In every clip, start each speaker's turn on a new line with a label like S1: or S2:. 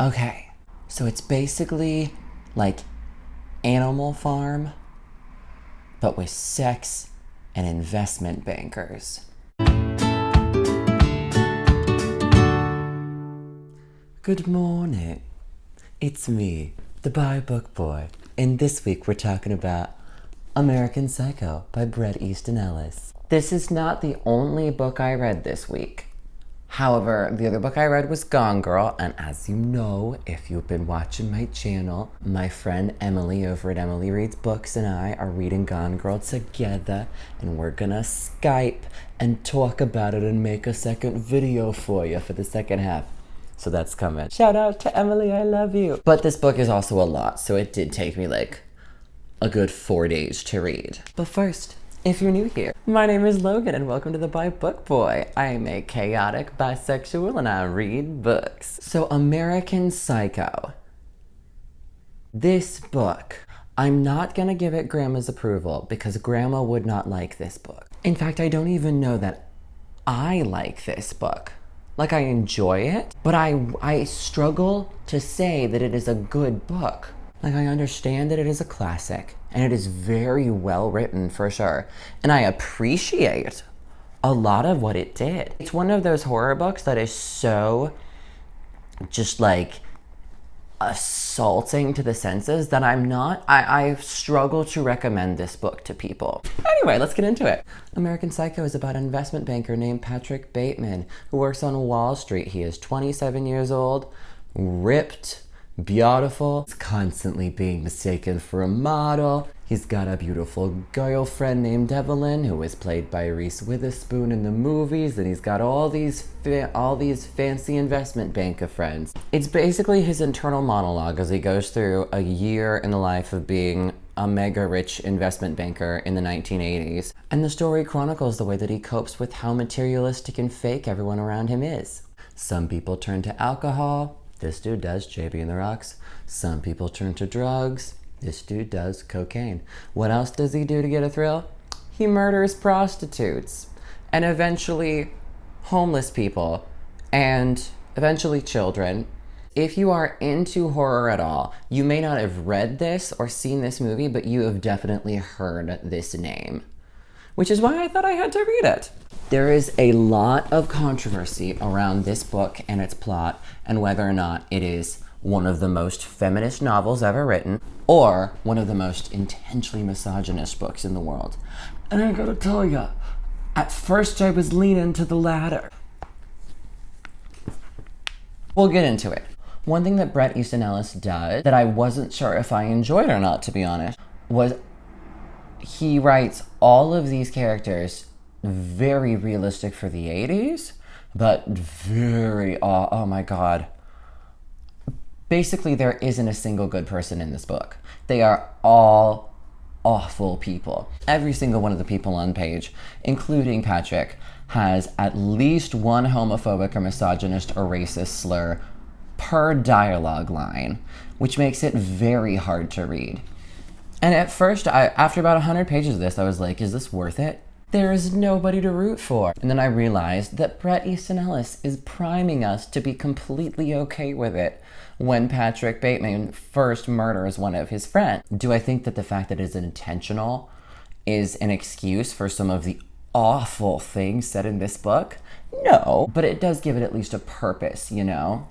S1: Okay, so it's basically like Animal Farm, but with sex and investment bankers. Good morning. It's me, the Bi Book Boy, and this week we're talking about American Psycho by Bret, Easton, Ellis. This is not the only book I read this week. However, the other book I read was Gone Girl, and as you know, if you've been watching my channel, my friend Emily over at Emily Reads Books and I are reading Gone Girl together, and we're gonna Skype and talk about it and make a second video for you for the second half. So that's coming. Shout out to Emily, I love you. But this book is also a lot, so it did take me like a good 4 days to read. But first, if you're new here, my name is Logan and welcome to the Bi Book Boy. I'm a chaotic bisexual and I read books. So American Psycho. This book, I'm not gonna give it Grandma's approval because Grandma would not like this book. In fact, I don't even know that I like this book. Like, I enjoy it, but I struggle to say that it is a good book. Like, I understand that it is a classic, and it is very well written for sure. And I appreciate a lot of what it did. It's one of those horror books that is so just like assaulting to the senses that I struggle to recommend this book to people. Anyway, let's get into it. American Psycho is about an investment banker named Pat Bateman who works on Wall Street. He is 27 years old, ripped, beautiful. He's constantly being mistaken for a model. He's got a beautiful girlfriend named Evelyn, who is played by Reese Witherspoon in the movies, and he's got all these fancy investment banker friends. It's basically his internal monologue as he goes through a year in the life of being a mega rich investment banker in the 1980s. And the story chronicles the way that he copes with how materialistic and fake everyone around him is. Some people turn to alcohol. This dude does, JB and the Rocks. Some people turn to drugs. This dude does cocaine. What else does he do to get a thrill? He murders prostitutes and eventually homeless people and eventually children. If you are into horror at all, you may not have read this or seen this movie, but you have definitely heard this name, which is why I thought I had to read it. There is a lot of controversy around this book and its plot and whether or not it is one of the most feminist novels ever written or one of the most intentionally misogynist books in the world. And I gotta tell ya, at first I was leaning to the latter. We'll get into it. One thing that Bret Easton Ellis does that I wasn't sure if I enjoyed or not, to be honest, was he writes all of these characters very realistic for the 80s, but very, oh my God. Basically, there isn't a single good person in this book. They are all awful people. Every single one of the people on page, including Patrick, has at least one homophobic or misogynist or racist slur per dialogue line, which makes it very hard to read. And at first, after about 100 pages of this, I was like, is this worth it? There is nobody to root for. And then I realized that Bret Easton Ellis is priming us to be completely okay with it when Patrick Bateman first murders one of his friends. Do I think that the fact that it is intentional is an excuse for some of the awful things said in this book? No, but it does give it at least a purpose, you know?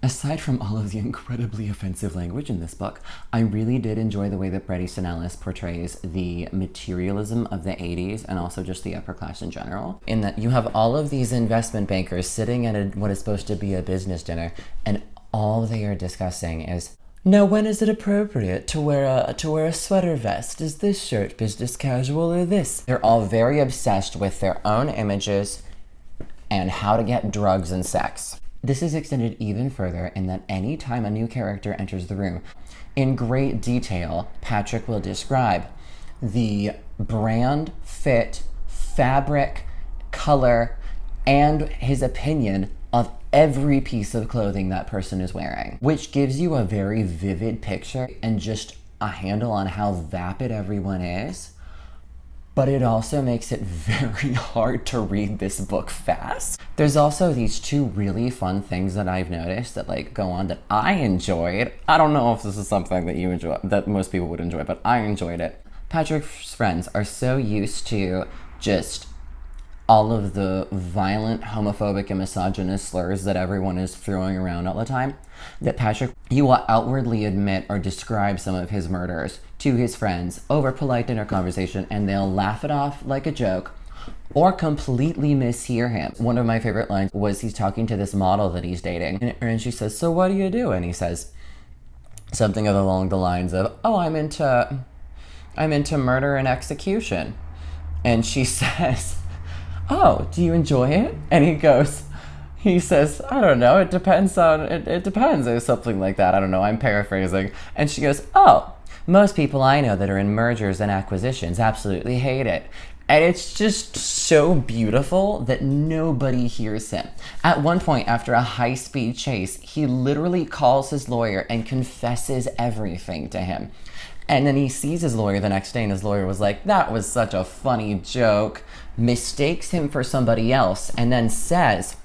S1: Aside from all of the incredibly offensive language in this book, I really did enjoy the way that Bret Easton Ellis portrays the materialism of the 80s and also just the upper class in general. In that you have all of these investment bankers sitting at what is supposed to be a business dinner, and all they are discussing is, now when is it appropriate to wear a sweater vest? Is this shirt business casual or this? They're all very obsessed with their own images and how to get drugs and sex. This is extended even further in that any time a new character enters the room, in great detail, Patrick will describe the brand, fit, fabric, color, and his opinion of every piece of clothing that person is wearing, which gives you a very vivid picture and just a handle on how vapid everyone is but it also makes it very hard to read this book fast. There's also these two really fun things that I've noticed that like go on that I enjoyed. I don't know if this is something that you enjoy, that most people would enjoy, but I enjoyed it. Patrick's friends are so used to just all of the violent, homophobic, and misogynist slurs that everyone is throwing around all the time, that Patrick, he will outwardly admit or describe some of his murders to his friends over polite dinner conversation, and they'll laugh it off like a joke or completely mishear him. One of my favorite lines was he's talking to this model that he's dating, and she says, "So what do you do?" And he says something along the lines of, "Oh, I'm into murder and execution." And she says, "Oh, do you enjoy it?" And he says, "I don't know, it depends or something like that. I don't know, I'm paraphrasing." And she goes, "Oh, most people I know that are in mergers and acquisitions absolutely hate it." And it's just so beautiful that nobody hears him. At one point, after a high-speed chase, he literally calls his lawyer and confesses everything to him. And then he sees his lawyer the next day, and his lawyer was like, "That was such a funny joke," mistakes him for somebody else, and then says,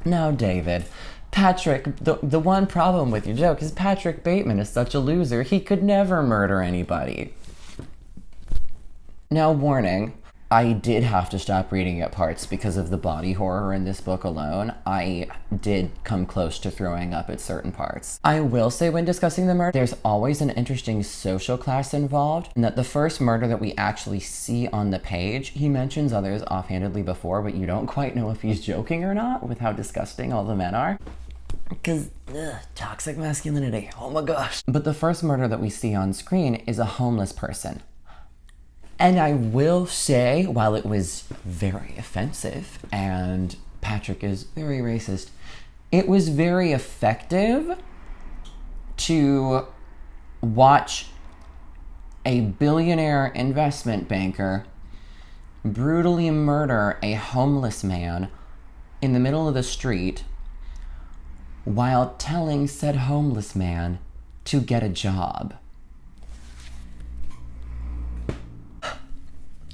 S1: "Now, David, Patrick, the one problem with your joke is Patrick Bateman is such a loser, he could never murder anybody." Now, warning, I did have to stop reading at parts because of the body horror in this book alone. I did come close to throwing up at certain parts. I will say when discussing the murder, there's always an interesting social class involved, and that the first murder that we actually see on the page, he mentions others offhandedly before, but you don't quite know if he's joking or not with how disgusting all the men are. Because, toxic masculinity, oh my gosh. But the first murder that we see on screen is a homeless person. And I will say, while it was very offensive and Patrick is very racist, it was very effective to watch a billionaire investment banker brutally murder a homeless man in the middle of the street while telling said homeless man to get a job.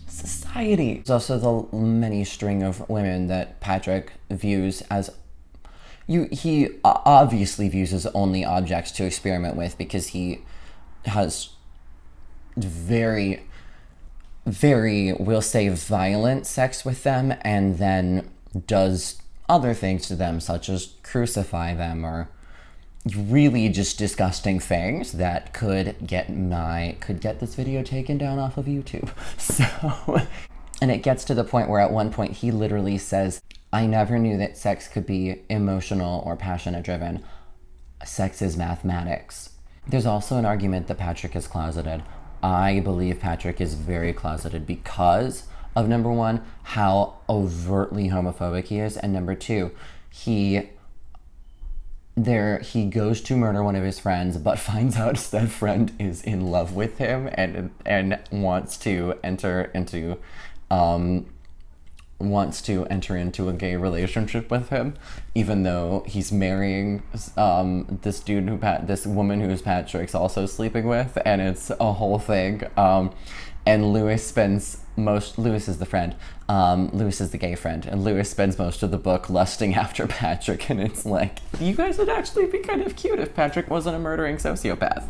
S1: Society. There's also the many string of women that Patrick views as he obviously views as only objects to experiment with, because he has very, very, we'll say, violent sex with them, and then does other things to them, such as crucify them, or really just disgusting things that could get this video taken down off of YouTube. So, and it gets to the point where at one point he literally says, "I never knew that sex could be emotional or passionate driven. Sex is mathematics." There's also an argument that Patrick is closeted. I believe Patrick is very closeted because of, number one, how overtly homophobic he is, and number two, he goes to murder one of his friends, but finds out that friend is in love with him and wants to enter into a gay relationship with him, even though he's marrying this woman who Patrick's also sleeping with, and it's a whole thing. And Lewis is the friend. Lewis is the gay friend, and Lewis spends most of the book lusting after Patrick, and it's like, you guys would actually be kind of cute if Patrick wasn't a murdering sociopath.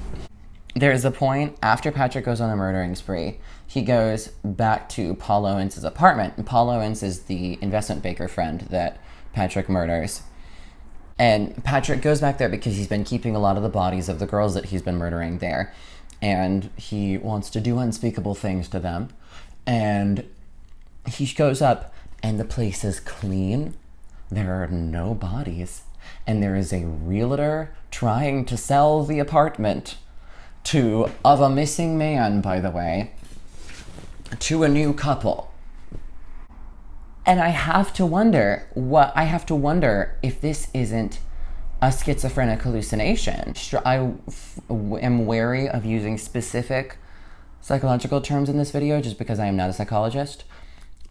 S1: There's a point after Patrick goes on a murdering spree, he goes back to Paul Owens' apartment, and Paul Owens is the investment banker friend that Patrick murders. And Patrick goes back there because he's been keeping a lot of the bodies of the girls that he's been murdering there, and he wants to do unspeakable things to them. And he goes up, and the place is clean. There are no bodies. And there is a realtor trying to sell the apartment of a missing man, by the way, to a new couple. And I have to wonder if this isn't a schizophrenic hallucination. I am wary of using specific psychological terms in this video just because I am not a psychologist,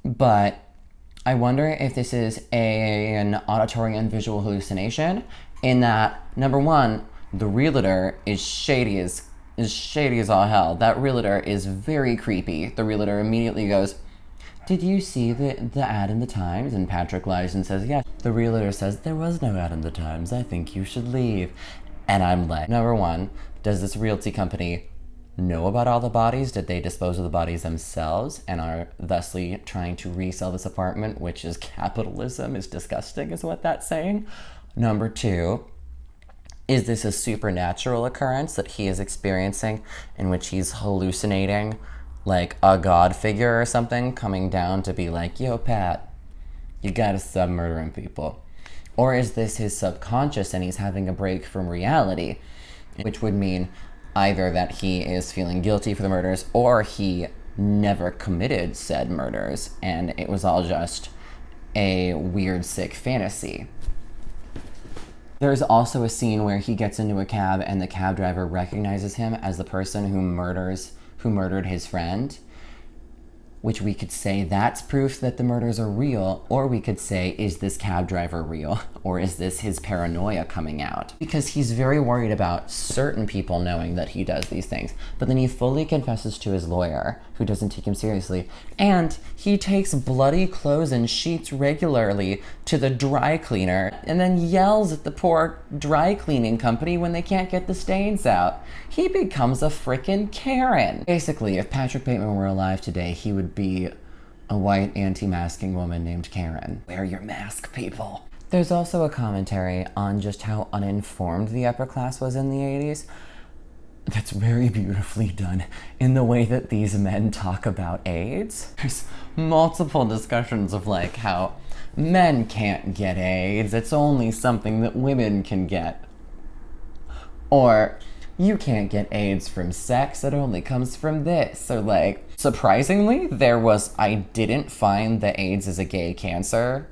S1: but I wonder if this is an auditory and visual hallucination, in that, number one, the realtor is shady as is shady as all hell. That realtor is very creepy. The realtor immediately goes, did you see the ad in the Times? And Patrick lies and says, yes. The realtor says, there was no ad in the Times. I think you should leave. And I'm like, number one, does this realty company know about all the bodies? Did they dispose of the bodies themselves and are thusly trying to resell this apartment, which is capitalism, is disgusting, is what that's saying? Number two, is this a supernatural occurrence that he is experiencing in which he's hallucinating like a god figure or something coming down to be like, yo, Pat, you gotta stop murdering people? Or is this his subconscious and he's having a break from reality, which would mean either that he is feeling guilty for the murders or he never committed said murders and it was all just a weird, sick fantasy. There's also a scene where he gets into a cab and the cab driver recognizes him as the person who murdered his friend, which we could say that's proof that the murders are real, or we could say, is this cab driver real? Or is this his paranoia coming out? Because he's very worried about certain people knowing that he does these things, but then he fully confesses to his lawyer, who doesn't take him seriously, and he takes bloody clothes and sheets regularly to the dry cleaner, and then yells at the poor dry cleaning company when they can't get the stains out. He becomes a frickin' Karen. Basically, if Patrick Bateman were alive today, he would be a white anti-masking woman named Karen. Wear your mask, people. There's also a commentary on just how uninformed the upper class was in the 80s. That's very beautifully done in the way that these men talk about AIDS. There's multiple discussions of like how men can't get AIDS, it's only something that women can get. Or you can't get AIDS from sex, it only comes from this. Or like, surprisingly, I didn't find that AIDS is a gay cancer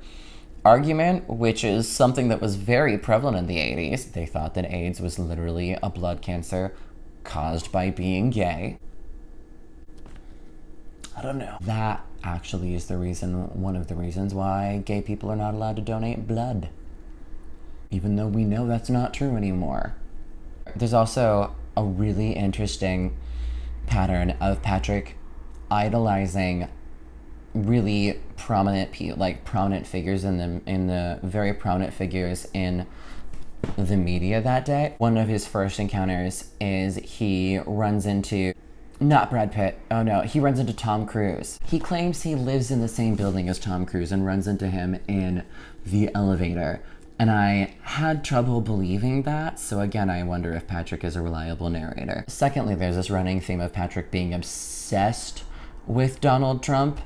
S1: argument, which is something that was very prevalent in the 80s. They thought that AIDS was literally a blood cancer caused by being gay. I don't know. That actually is one of the reasons why gay people are not allowed to donate blood, even though we know that's not true anymore. There's also a really interesting pattern of Patrick idolizing really prominent figures very prominent figures in the media that day. One of his first encounters is he runs into, not Brad Pitt, oh no, he runs into Tom Cruise. He claims he lives in the same building as Tom Cruise and runs into him in the elevator. And I had trouble believing that, so again, I wonder if Patrick is a reliable narrator. Secondly, there's this running theme of Patrick being obsessed with Donald Trump.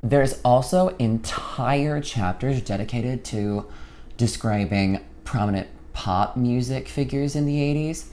S1: There's also entire chapters dedicated to describing prominent pop music figures in the 80s.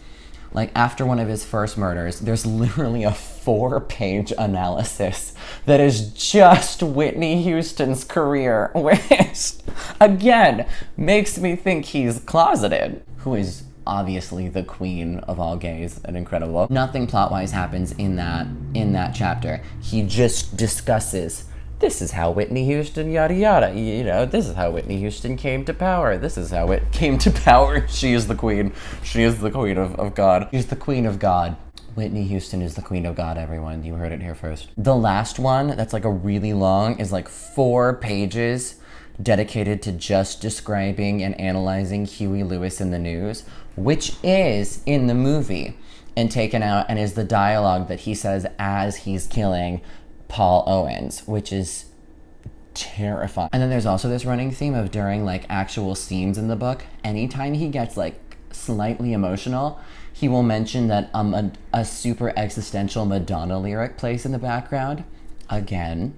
S1: Like, after one of his first murders, there's literally a 4-page analysis that is just Whitney Houston's career, which, again, makes me think he's closeted, who is obviously the queen of all gays and incredible. Nothing plot-wise happens in that chapter. He just discusses, this is how Whitney Houston, yada yada, you know, this is how Whitney Houston came to power. This is how it came to power. She is the queen. She is the queen of God. She's the queen of God. Whitney Houston is the queen of God, everyone. You heard it here first. The last one, that's like a really long, is like 4 pages dedicated to just describing and analyzing Huey Lewis in the News, which is in the movie and taken out and is the dialogue that he says as he's killing Paul Owens, which is terrifying. And then there's also this running theme of during like actual scenes in the book, anytime he gets like slightly emotional, he will mention that a super existential Madonna lyric plays in the background. Again,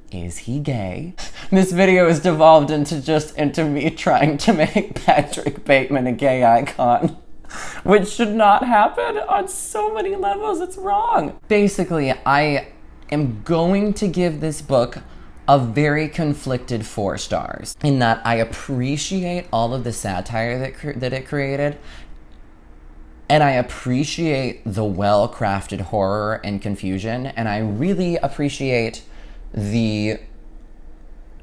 S1: is he gay? This video has devolved into me trying to make Patrick Bateman a gay icon, which should not happen on so many levels. It's wrong. Basically, I am going to give this book a very conflicted 4 stars, in that I appreciate all of the satire that it created, and I appreciate the well-crafted horror and confusion, and I really appreciate the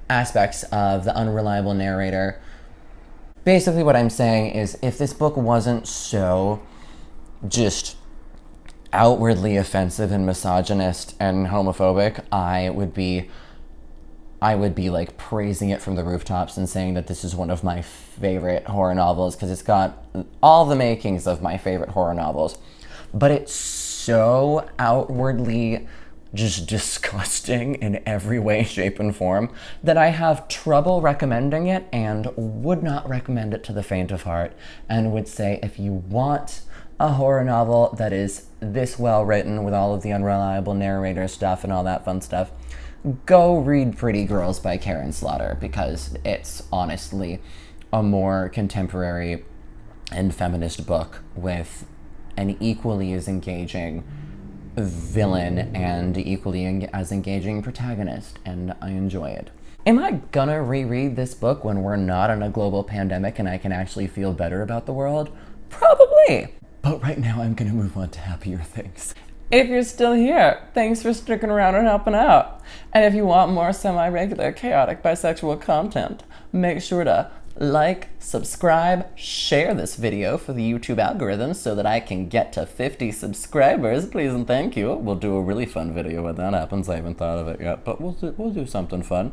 S1: aspects of the unreliable narrator. Basically what I'm saying is, if this book wasn't so just outwardly offensive and misogynist and homophobic, I would be like praising it from the rooftops and saying that this is one of my favorite horror novels because it's got all the makings of my favorite horror novels. But it's so outwardly just disgusting in every way, shape, and form that I have trouble recommending it and would not recommend it to the faint of heart, and would say if you want a horror novel that is this well written with all of the unreliable narrator stuff and all that fun stuff, go read Pretty Girls by Karen Slaughter, because it's honestly a more contemporary and feminist book with an equally as engaging villain and equally as engaging protagonist, and I enjoy it. Am I gonna reread this book when we're not in a global pandemic and I can actually feel better about the world? Probably. But right now I'm gonna move on to happier things. If you're still here, thanks for sticking around and helping out. And if you want more semi-regular, chaotic, bisexual content, make sure to like, subscribe, share this video for the YouTube algorithm so that I can get to 50 subscribers, please and thank you. We'll do a really fun video when that happens. I haven't thought of it yet, but we'll do something fun.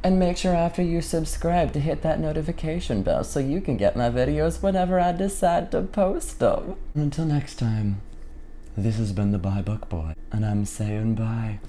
S1: And make sure after you subscribe to hit that notification bell so you can get my videos whenever I decide to post them. Until next time. This has been the Bye Book Boy, and I'm saying bye.